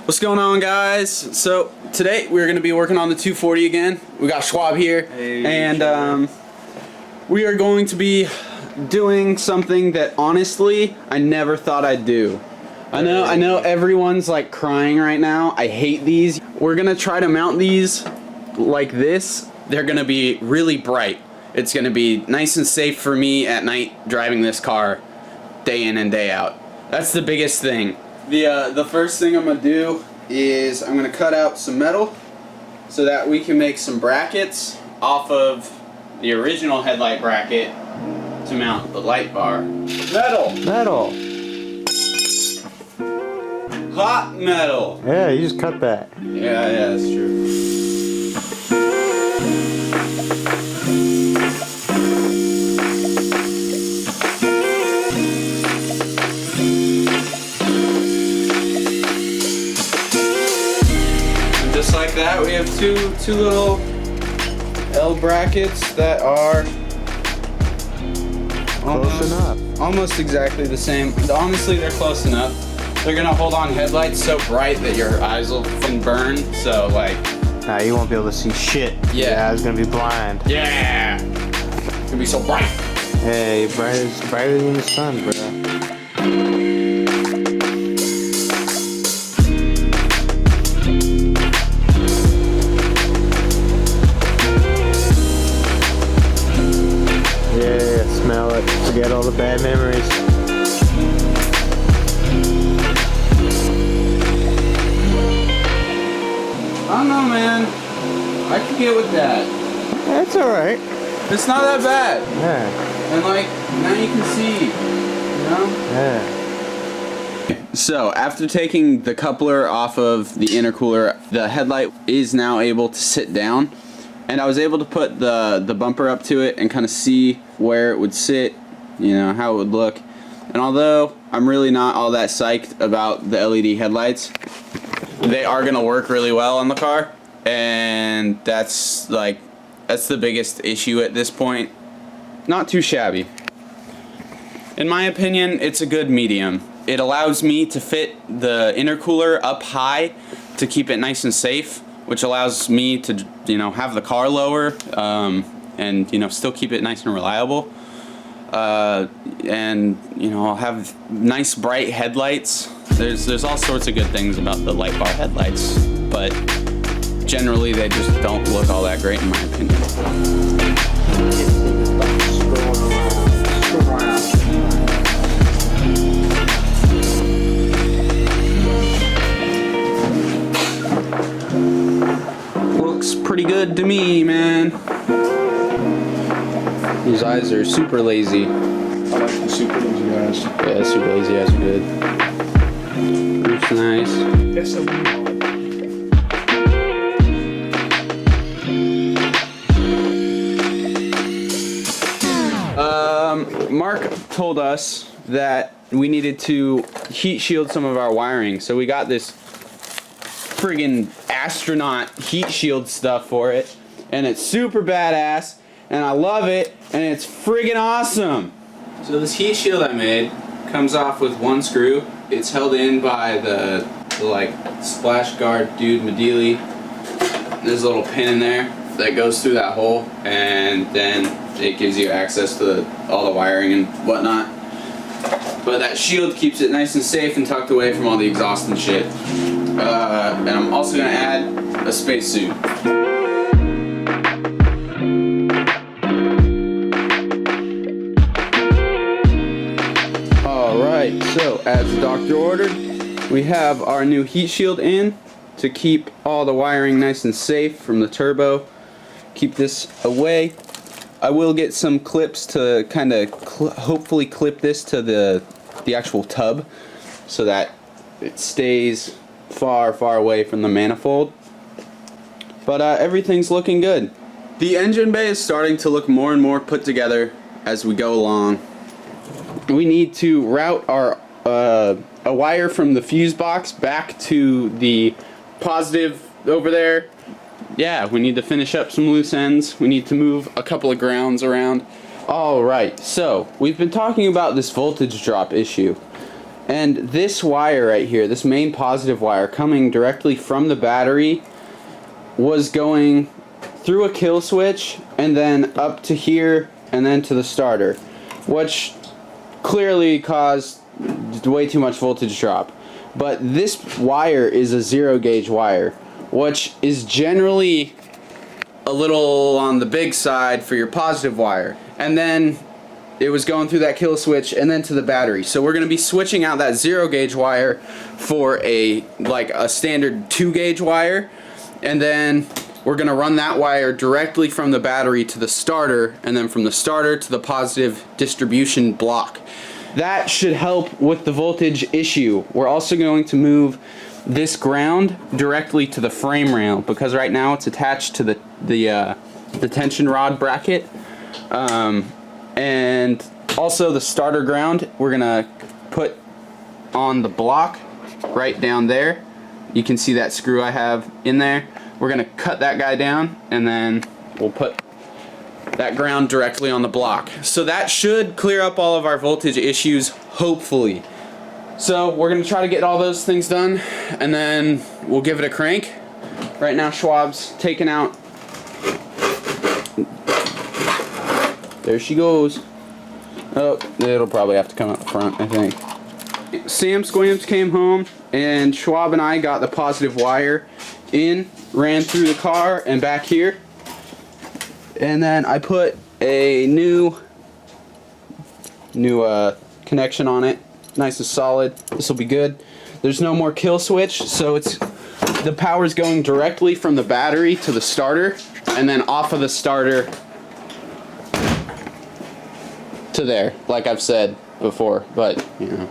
What's going on, guys? So today we're going to be working on the 240 again. We got Schwab here, and we are going to be doing something that honestly I never thought I'd do. I know everyone's like crying right now. I hate these. We're going to try to mount these like this. They're going to be really bright. It's going to be nice and safe for me at night driving this car day in and day out. That's the biggest thing. The first thing I'm going to do is I'm going to cut out some metal so that we can make some brackets off of the original headlight bracket to mount the light bar. Metal! Hot metal! Yeah, you just cut that. Yeah, that's true. Just like that, we have two little L brackets that are almost exactly the same. Honestly, they're close enough. They're gonna hold on headlights so bright that your eyes will burn. So like, nah, you won't be able to see shit. Yeah, it's gonna be blind. Yeah, it's gonna be so bright. Hey, brighter than the sun, bro. Smell it. Forget all the bad memories. I don't know, man. I can get with that. That's alright. It's not that bad. Yeah. And like, now you can see, you know? Yeah. So, after taking the coupler off of the intercooler, the headlight is now able to sit down. And I was able to put the bumper up to it and kind of see where it would sit, you know, how it would look. And although I'm really not all that psyched about the LED headlights, they are going to work really well on the car. And that's the biggest issue at this point. Not too shabby. In my opinion, it's a good medium. It allows me to fit the intercooler up high to keep it nice and safe, which allows me to, you know, have the car lower and, you know, still keep it nice and reliable. And, you know, I'll have nice bright headlights. There's all sorts of good things about the light bar headlights, but generally they just don't look all that great in my opinion. Pretty good to me, man. These eyes are super lazy. I like the super lazy eyes. Yeah, super lazy eyes are good. It's nice. That's a Mark told us that we needed to heat shield some of our wiring, so we got this friggin' astronaut heat shield stuff for it, and it's super badass, and I love it, and it's friggin' awesome. So this heat shield I made comes off with one screw. It's held in by the like splash guard dude Medili. There's a little pin in there that goes through that hole, and then it gives you access to all the wiring and whatnot. But that shield keeps it nice and safe and tucked away from all the exhaust and shit. And I'm also going to add a spacesuit. Alright, so as the doctor ordered, we have our new heat shield in to keep all the wiring nice and safe from the turbo. Keep this away. I will get some clips to kind of hopefully clip this to the actual tub so that it stays far away from the manifold. But everything's looking good. The engine bay is starting to look more and more put together as we go along. We need to route our a wire from the fuse box back to the positive over there. Yeah, we need to finish up some loose ends. We need to move a couple of grounds around. Alright, so we've been talking about this voltage drop issue. And this wire right here, this main positive wire coming directly from the battery, was going through a kill switch and then up to here and then to the starter, which clearly caused way too much voltage drop. But this wire is a 0 gauge wire, which is generally a little on the big side for your positive wire. And then it was going through that kill switch and then to the battery. So we're going to be switching out that 0 gauge wire for a standard 2 gauge wire, and then we're going to run that wire directly from the battery to the starter, and then from the starter to the positive distribution block. That should help with the voltage issue. We're also going to move this ground directly to the frame rail, because right now it's attached to the tension rod bracket. And also the starter ground we're gonna put on the block right down there. You can see that screw I have in there. We're gonna cut that guy down, and then we'll put that ground directly on the block. So that should clear up all of our voltage issues, hopefully. So we're gonna try to get all those things done, and then we'll give it a crank. Right now Schwab's taking out. There she goes. Oh, it'll probably have to come out the front, I think. Sam Squams came home, and Schwab and I got the positive wire in, ran through the car and back here. And then I put a new connection on it. Nice and solid. This will be good. There's no more kill switch, so the power's going directly from the battery to the starter, and then off of the starter to there, like I've said before, but you know.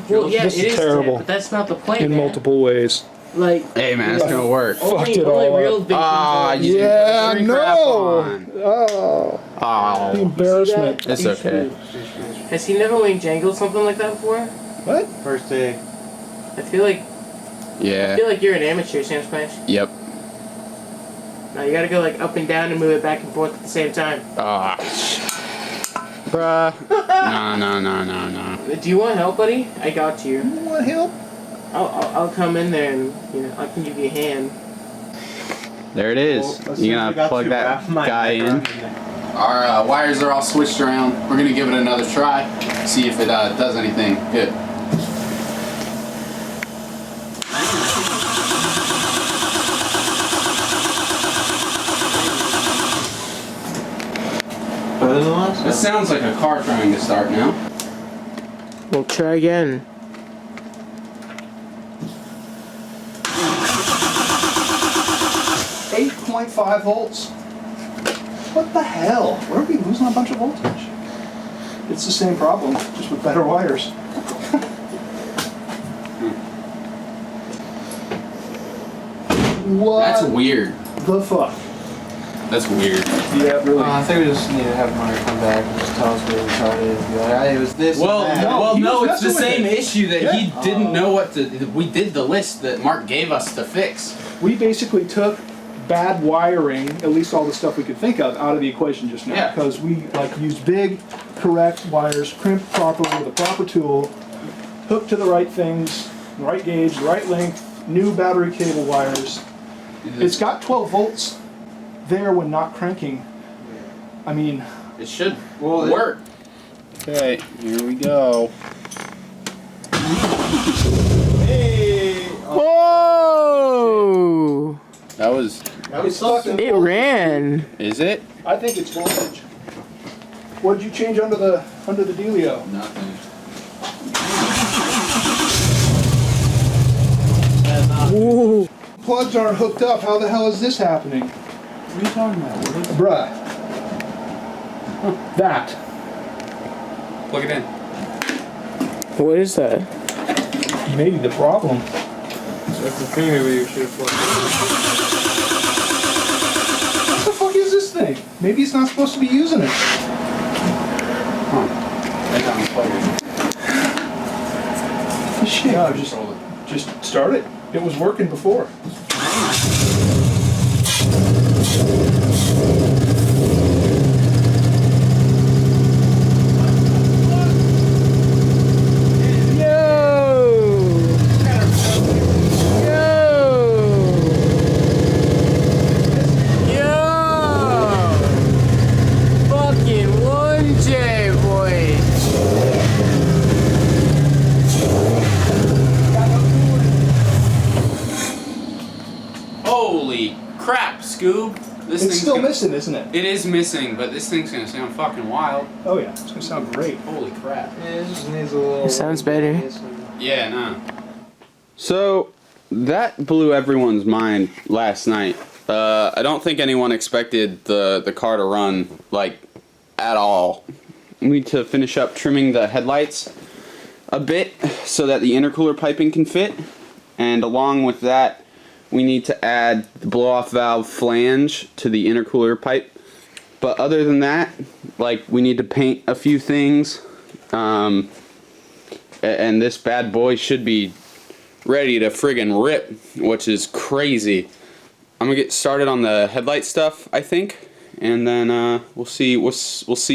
Well, yeah, This it is is terrible. but that's not the plan. In man. multiple ways. Like, Hey man, it's gonna work. Fucked it only all real up. victims Ah, are- you Yeah, didn't put the shrink wrap no. on. Oh, the Oh, embarrassment. it's okay. Has he never wing jangled something like that before? What? First day. I feel like Yeah. you're an amateur, Sam Smash. Yep. Now you gotta go like up and down and move it back and forth at the same time. Ah. Bruh. No. Do you want help, buddy? I got you. You want help? I'll come in there and I can give you a hand. There it is. You gonna plug that guy in? Our wires are all switched around. We're gonna give it another try, see if it does anything good. Better than last This sounds like a car trying to start now. We'll try again. .5 volts. What the hell? Where are we losing a bunch of voltage? It's the same problem, just with better wires. What That's weird. the fuck? That's weird. Yeah, really. I think we just need to have Mark come back and just tell us what we tried to be like, hey, it was this and that. No, he was it's the messing with same it. issue that Yeah. he didn't know what to. We did the list that Mark gave us to fix. We basically took bad wiring, at least all the stuff we could think of, out of the equation just now. Yeah. Because we used big, correct wires, crimped properly with a proper tool, hooked to the right things, the right gauge, the right length, new battery cable wires. It's got 12 volts there when not cranking. I mean, It should work. Okay, here we go. hey, Whoa! That was. it's fucking. It ran. Is it? I think it's voltage. What did you change under the dealio? Nothing. Ooh. Plugs aren't hooked up. How the hell is this happening? What are you talking about? Bruh. That. Plug it in. What is that? Maybe the problem. That's the thing maybe you should have plugged What the fuck is this thing? Maybe he's not supposed to be using it. Shit. No, just start it. It was working before. Holy crap, Scoob. This It's thing's still gonna, missing, isn't it? It is missing, but this thing's gonna sound fucking wild. Oh yeah, it's gonna sound great. Holy crap. Yeah, it just needs a little. It sounds better. Yeah, no. So, that blew everyone's mind last night. I don't think anyone expected the car to run, like, at all. We need to finish up trimming the headlights a bit so that the intercooler piping can fit. And along with that, we need to add the blow-off valve flange to the intercooler pipe. But other than that, like, we need to paint a few things. And this bad boy should be ready to friggin' rip, which is crazy. I'm gonna get started on the headlight stuff, I think, and then we'll see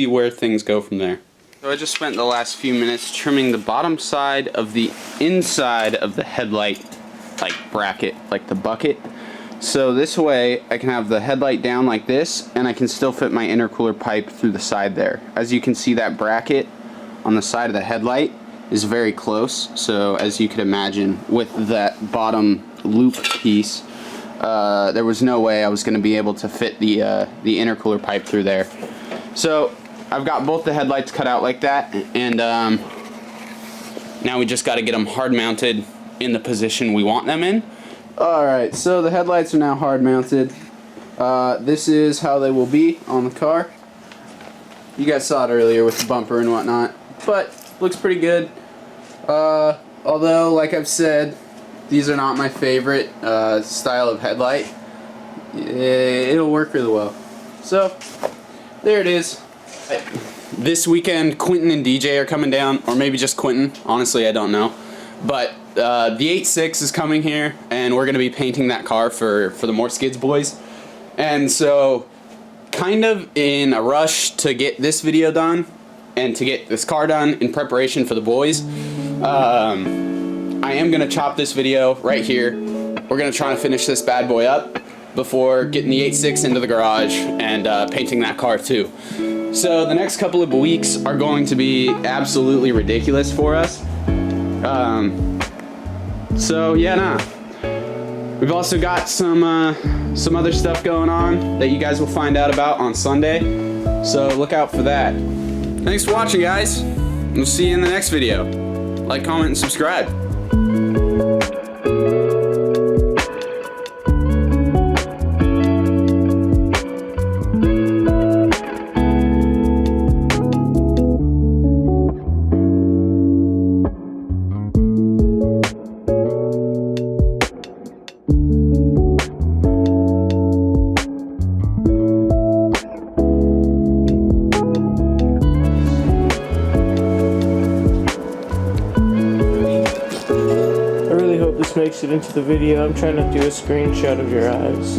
where things go from there. So I just spent the last few minutes trimming the bottom side of the inside of the headlight, like bracket, like the bucket. So this way I can have the headlight down like this, and I can still fit my intercooler pipe through the side there. As you can see, that bracket on the side of the headlight is very close. So as you could imagine, with that bottom loop piece, there was no way I was going to be able to fit the intercooler pipe through there. So I've got both the headlights cut out like that, and now we just got to get them hard mounted in the position we want them in. Alright, so the headlights are now hard mounted. This is how they will be on the car. You guys saw it earlier with the bumper and whatnot, but looks pretty good. Although, like I've said, these are not my favorite style of headlight. It'll work really well. So, there it is. This weekend, Quentin and DJ are coming down, or maybe just Quentin. Honestly, I don't know. But the 86 is coming here, and we're going to be painting that car for the More Skids boys. And so, kind of in a rush to get this video done, and to get this car done in preparation for the boys, I am going to chop this video right here. We're going to try to finish this bad boy up before getting the 86 into the garage and painting that car too. So the next couple of weeks are going to be absolutely ridiculous for us. So yeah, nah. We've also got some other stuff going on that you guys will find out about on Sunday. So look out for that. Thanks for watching, guys. We'll see you in the next video. Like, comment, and subscribe. Makes it into the video. I'm trying to do a screenshot of your eyes.